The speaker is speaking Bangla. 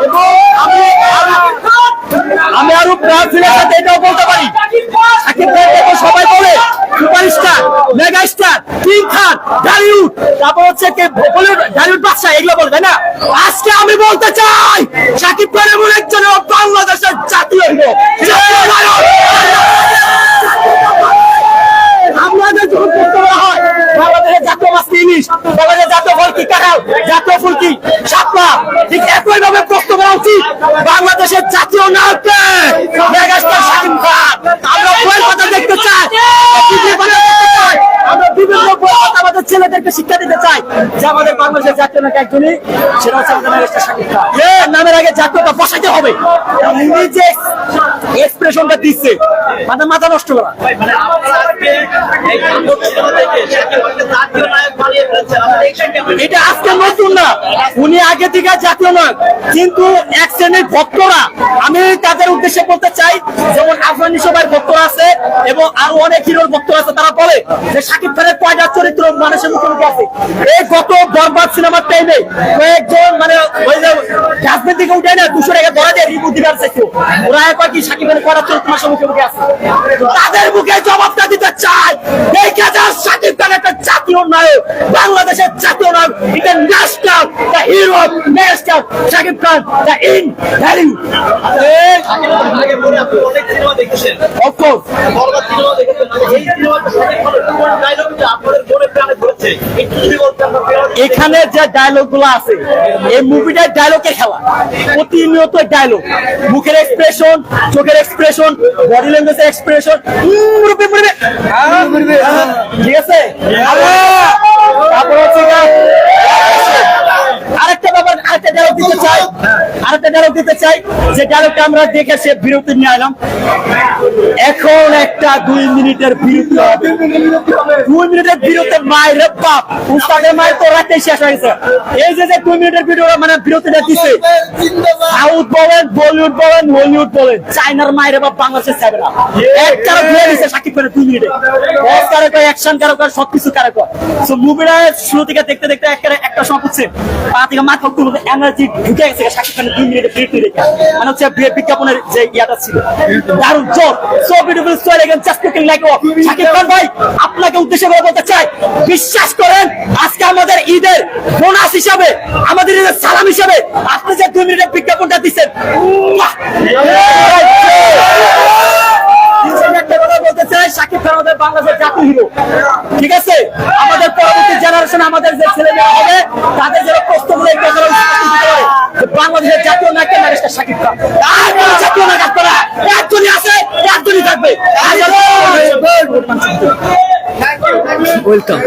এবং আমি আরো ব্রাজিলের সাথে এটাও বলতে পারি, সাকিব খানকে সবাই বলে সুপারস্টার, মেগা স্টার, কিং খান, ঢালিউড, তারপর হচ্ছে কে বলিউড, ঢালিউড বাদশা, এগুলো বলবে না। আজকে আমি বলতে চাই সাকিব খান এমন একজন বাংলাদেশের জাতীয় হিরো, জাতীয় নায়ক। আমাদের যখন করতে বলা হয় বাংলাদেশের জাতীয় মাছ ইলিশ, বাংলাদেশের জাতীয় ফল কি কাঁঠাল, জাতীয় ফুল কি শাপলা, ঠিক একই ভাবে প্রশ্ন করা উচিত বাংলাদেশের জাতীয় নায়ককে, মেগাস্টার সাকিব খান। আমরা বইয়ের কথা দেখতে চাই, আমরা বিভিন্ন বইয়ের কথা আমাদের ছেলেদেরকে শিক্ষা দিতে চাই যে আমাদের বাংলাদেশের জাতীয় নায়ক একজনই, সেটা হচ্ছে আমাদের মেগাস্টার সাকিব খান। নামের আগে জাতীয়তা বসাইতে হবে। উনি যে এক্সপ্রেশনটা দিচ্ছে মানে মাথা নষ্ট করা। এটা আজকে নতুন না, উনি আগে থেকে জাতীয় নায়ক, কিন্তু এক শ্রেণীর ভক্তরা, আমি তাদের উদ্দেশ্যে বলতে চাই, যেমন আফগানি সবাই ভক্তরা আছে এবং আরো অনেক হিরোর ভক্তরা আছে, তারা বলে যে সাকিব খানের কয়টা চরিত্র মানুষের মুখে মুখে আছে। এই গত বরবাদ সিনেমার টাইমে কয়েকজন মানে ওই যে ডাস্টবিন থেকে উঠে না 200 টাকা ধরা দিয়ে রিপোর্ট দিবার চাইছে, ওরা কয় কি সাকিব খানের কয়টা চরিত্র মানুষের মুখে মুখে আছে। তাদের মুখে জবাবটা দিতে চাই, দেখা যায় সাকিব খান একটা জাতীয় নায়ক, বাংলাদেশের জাতীয় নায়ক, এটা national the hero megastar Shakib Khan the in value. এখানে যে ডায়লগ গুলো আছে, এই মুভিটার ডায়লগের খেলা, প্রতিনিয়ত ডায়লগ, মুখের এক্সপ্রেশন, চোখের এক্সপ্রেশন, বডি ল্যাঙ্গুয়েজের এক্সপ্রেশন, ঠিক আছে। তারপর হচ্ছে আরেকটা ব্যাপার, আরেকটা ডায়লগ দিতে চাই যে ডায়লগটা আমরা দেখে সে বিরতি নিয়ে এলাম। এখন একটা 2 মিনিটের বিরতি হবে, 2 মিনিটের বিরতি মায়ের বাপ, উস্তাদের মায়ের তো রাতে শেষ হয়ে গেছে। এই যে 2 মিনিটের ভিডিও মানে বিরতিটা দিচ্ছে, সাউথ বলেন, বলিউড বলেন, হলিউড বলেন, চাইনার মায়ের বাপ বাংলাদেশের চাইবে না। একটা দিয়ে দিচ্ছে সাকিব খানের 2 মিনিটে, বস কারক, অ্যাকশন কারক, সবকিছু কারক। সো মুভিটা শুরু থেকে দেখতে দেখতে একটা সময় হচ্ছে পা থেকে মাথা অব্দি এনার্জি ঢুকে গেছে সাকিব খানের 2 মিনিটে বিরতি রেখে, মানে হচ্ছে বিজ্ঞাপনের যে ইয়াটা ছিল দারুণ জোর। So beautiful story again just looking like ও। সাকিব খান ভাই, আপনাকে উদ্দেশ্য করে বলতে চাই, বিশ্বাস করেন আজকে আমাদের ঈদের বোনাস হিসাবে, আমাদের ঈদের সালাম হিসাবে আপনি যে 2 মিনিটের বিজ্ঞাপনটা দিচ্ছেন, বলতে চাই সাকিব খান আমাদের বাংলাদেশের জাতীয় হিরো, ঠিক আছে। আমাদের পরবর্তী জেনারেশন, আমাদের যে ছেলেমেয়েরা হবে, তাদের যেন প্রস্তুত বাংলাদেশের জাতীয় নায়ক মেগাস্টার সাকিব খান। আর কোন জাতীয় নায়ক আপনারা একজনই আছে, একজনই থাকবে। ওয়েলকাম।